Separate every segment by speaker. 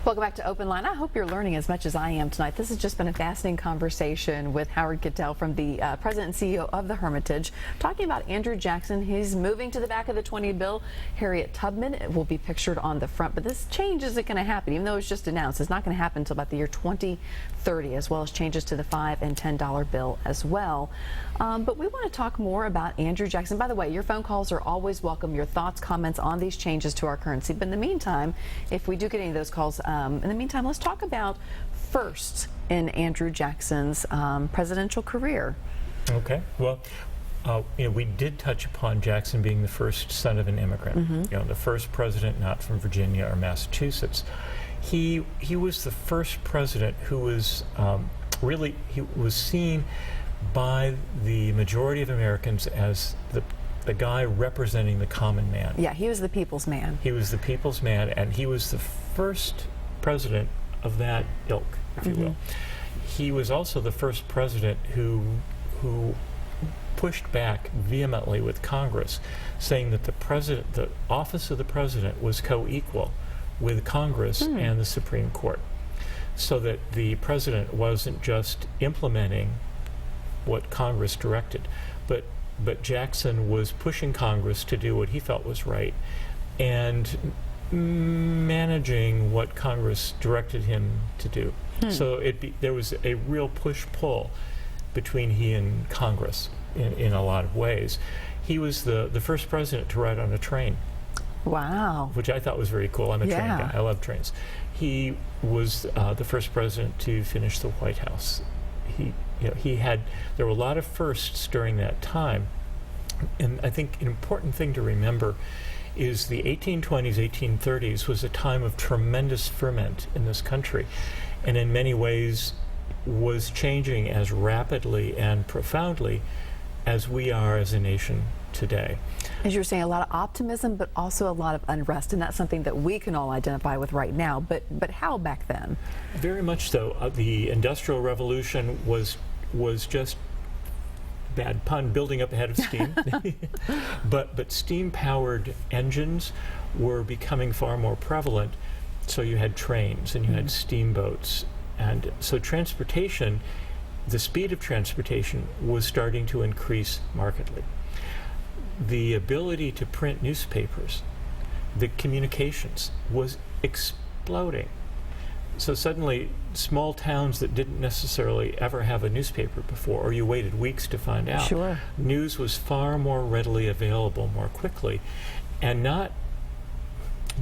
Speaker 1: Welcome back to OpenLine. I hope you're learning as much as I am tonight. This has just been a fascinating conversation with Howard Cattell from the President and CEO of the Hermitage, talking about Andrew Jackson. He's moving to the back of the 20 bill. Harriet Tubman will be pictured on the front, but this change isn't going to happen, even though it's just announced. It's not going to happen until about the year 2030, as well as changes to the $5 and $10 bill as well. But we want to talk more about Andrew Jackson. By the way, your phone calls are always welcome. Your thoughts, comments on these changes to our currency. But in the meantime, if we do get any of those calls, in the meantime, let's talk about firsts in Andrew Jackson's presidential career.
Speaker 2: Okay. Well, we did touch upon Jackson being the first son of an immigrant. The first president not from Virginia or Massachusetts. He was the first president who was he was seen by the majority of Americans as the guy representing the common man.
Speaker 1: Yeah, he was the people's man.
Speaker 2: He was the people's man, and he was the first president of that ilk, if you will. He was also the first president who pushed back vehemently with Congress, saying that the office of the president was co-equal with Congress and the Supreme Court, so that the president wasn't just implementing what Congress directed, but Jackson was pushing Congress to do what he felt was right and managing what Congress directed him to do. So there was a real push-pull between he and Congress in a lot of ways. He was the first president to ride on a train. Wow. Which I thought was very cool. I'm a train guy. I love trains. He was the first president to finish the White House. There were a lot of firsts during that time, and I think an important thing to remember is the 1820s, 1830s was a time of tremendous ferment in this country, and in many ways was changing as rapidly and profoundly as we are as a nation today.
Speaker 1: As you were saying, a lot of optimism, but also a lot of unrest, and that's something that we can all identify with right now. But how back then?
Speaker 2: Very much so. The Industrial Revolution was just, bad pun, building up ahead of steam. but steam-powered engines were becoming far more prevalent. So you had trains and you had steamboats, and so transportation, the speed of transportation was starting to increase markedly. The ability to print newspapers, the communications was exploding. So suddenly, small towns that didn't necessarily ever have a newspaper before, or you waited weeks to find out, news was far more readily available more quickly. And not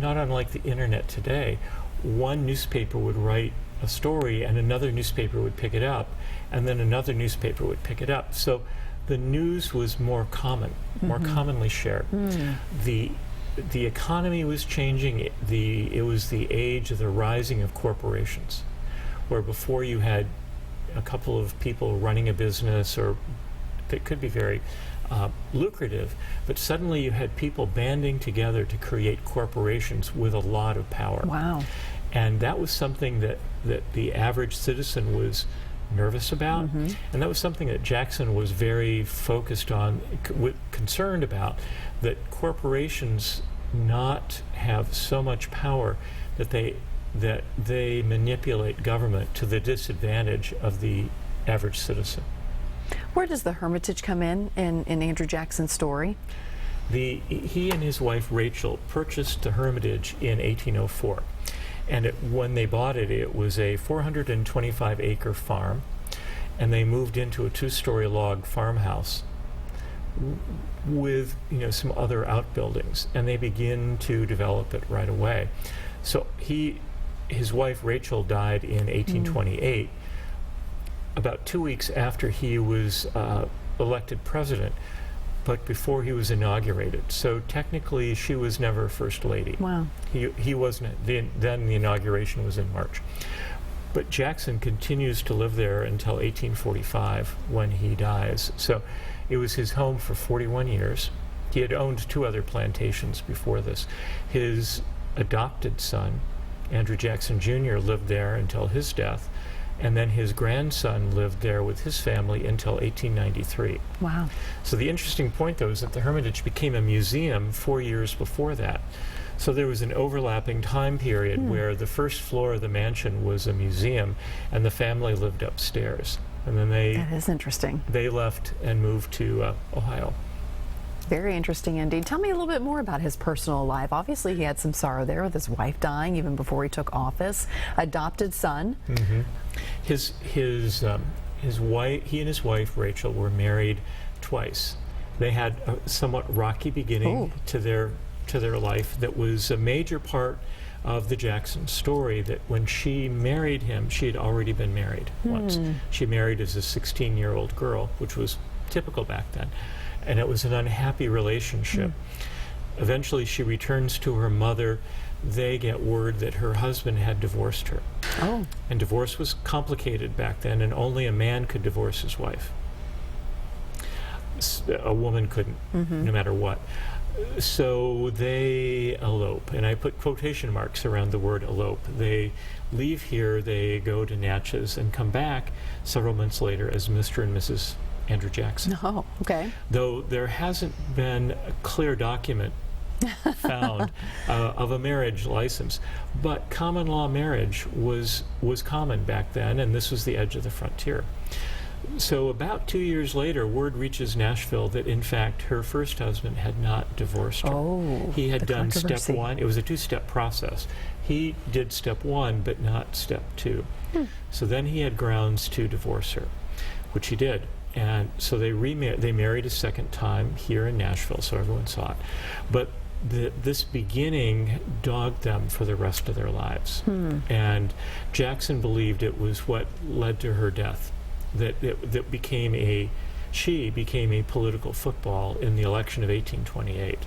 Speaker 2: unlike the internet today, one newspaper would write a story and another newspaper would pick it up, and then another newspaper would pick it up. So the news was more common, more commonly shared. The economy was changing. It was the age of the rising of corporations, where before you had a couple of people running a business, or that could be very lucrative, but suddenly you had people banding together to create corporations with a lot of power.
Speaker 1: Wow.
Speaker 2: And that was something that the average citizen was nervous about, and that was something that Jackson was very focused on, concerned about, that corporations not have so much power that they manipulate government to the disadvantage of the average citizen.
Speaker 1: Where does the Hermitage come in Andrew Jackson's story?
Speaker 2: He and his wife Rachel purchased the Hermitage in 1804. And when they bought it, it was a 425-acre farm, and they moved into a 2-story log farmhouse with some other outbuildings, and they begin to develop it right away. So his wife Rachel died in 1828, about 2 weeks after he was elected president, but before he was inaugurated. So technically, she was never First Lady.
Speaker 1: Wow.
Speaker 2: He wasn't. Then the inauguration was in March. But Jackson continues to live there until 1845, when he dies. So it was his home for 41 years. He had owned 2 other plantations before this. His adopted son, Andrew Jackson Jr., lived there until his death. And then his grandson lived there with his family until 1893.
Speaker 1: Wow.
Speaker 2: So the interesting point, though, is that the Hermitage became a museum 4 years before that. So there was an overlapping time period where the first floor of the mansion was a museum, and the family lived upstairs. And then
Speaker 1: That is interesting.
Speaker 2: they left and moved to Ohio.
Speaker 1: Very interesting indeed. Tell me a little bit more about his personal life. Obviously, he had some sorrow there with his wife dying even before he took office. Adopted son.
Speaker 2: His wife, he and his wife Rachel were married twice. They had a somewhat rocky beginning to their life. That was a major part of the Jackson story. That when she married him, she had already been married once. She married as a 16-year-old girl, which was typical back then, and it was an unhappy relationship. Eventually, she returns to her mother. They get word that her husband had divorced her.
Speaker 1: Oh.
Speaker 2: And divorce was complicated back then, and only a man could divorce his wife. A woman couldn't, no matter what. So they elope, and I put quotation marks around the word elope. They leave here, they go to Natchez, and come back several months later as Mr. and Mrs. Andrew Jackson.
Speaker 1: Oh, okay.
Speaker 2: Though there hasn't been a clear document found of a marriage license, but common law marriage was common back then, and this was the edge of the frontier. So about 2 years later, word reaches Nashville that in fact her first husband had not divorced her.
Speaker 1: Oh,
Speaker 2: he had
Speaker 1: the
Speaker 2: done step
Speaker 1: controversy.
Speaker 2: one. It was a two-step process. He did step one, but not step two. So then he had grounds to divorce her, which he did. And so they married a second time here in Nashville, so everyone saw it. But this beginning dogged them for the rest of their lives. And Jackson believed it was what led to her death. That she became a political football in the election of 1828.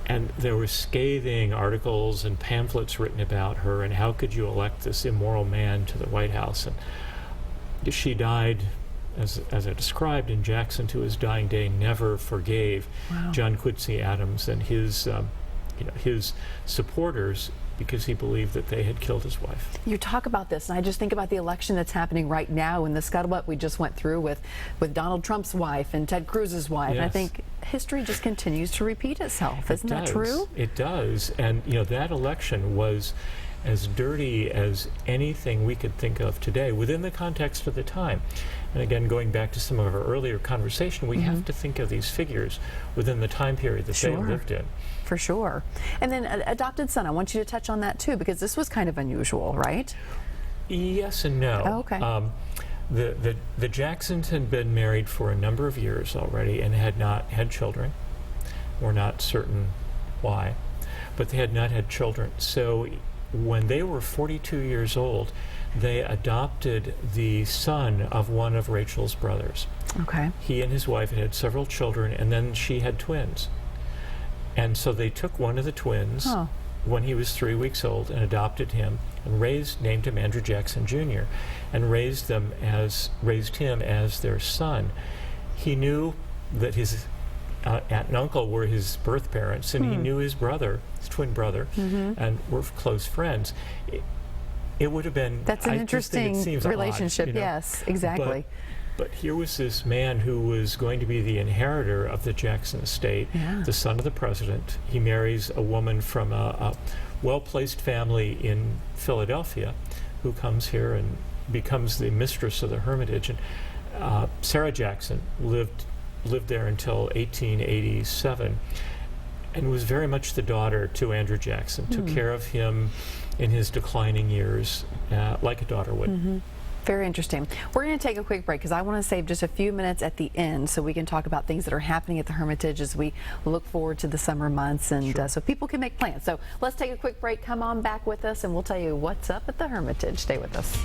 Speaker 2: And there were scathing articles and pamphlets written about her, and how could you elect this immoral man to the White House? And she died, as I described, and Jackson to his dying day never forgave John Quincy Adams and his supporters, because he believed that they had killed his wife.
Speaker 1: You talk about this, and I just think about the election that's happening right now and the scuttlebutt we just went through with Donald Trump's wife and Ted Cruz's wife. And I think history just continues to repeat itself. Isn't that true?
Speaker 2: It does. And that election was as dirty as anything we could think of today within the context of the time. And again, going back to some of our earlier conversation, we have to think of these figures within the time period that they lived in.
Speaker 1: For sure. And then adopted son, I want you to touch on that too, because this was kind of unusual, right?
Speaker 2: Yes and no.
Speaker 1: Oh, okay.
Speaker 2: The Jacksons had been married for a number of years already and had not had children. We're not certain why, but they had not had children. So when they were 42 years old, they adopted the son of one of Rachel's brothers.
Speaker 1: Okay.
Speaker 2: He and his wife had several children, and then she had twins. And so they took one of the twins when he was 3 weeks old and adopted him and named him Andrew Jackson Jr. and raised him as their son. He knew that his aunt and uncle were his birth parents, and he knew his brother, his twin brother, and were close friends. It would have been...
Speaker 1: That's an interesting relationship,
Speaker 2: odd,
Speaker 1: yes, exactly.
Speaker 2: But here was this man who was going to be the inheritor of the Jackson estate, the son of the president. He marries a woman from a well-placed family in Philadelphia who comes here and becomes the mistress of the Hermitage. And Sarah Jackson lived there until 1887 and was very much the daughter to Andrew Jackson, took care of him in his declining years like a daughter would.
Speaker 1: Very interesting. We're going to take a quick break because I want to save just a few minutes at the end so we can talk about things that are happening at the Hermitage as we look forward to the summer months, and so people can make plans. So let's take a quick break. Come on back with us and we'll tell you what's up at the Hermitage. Stay with us.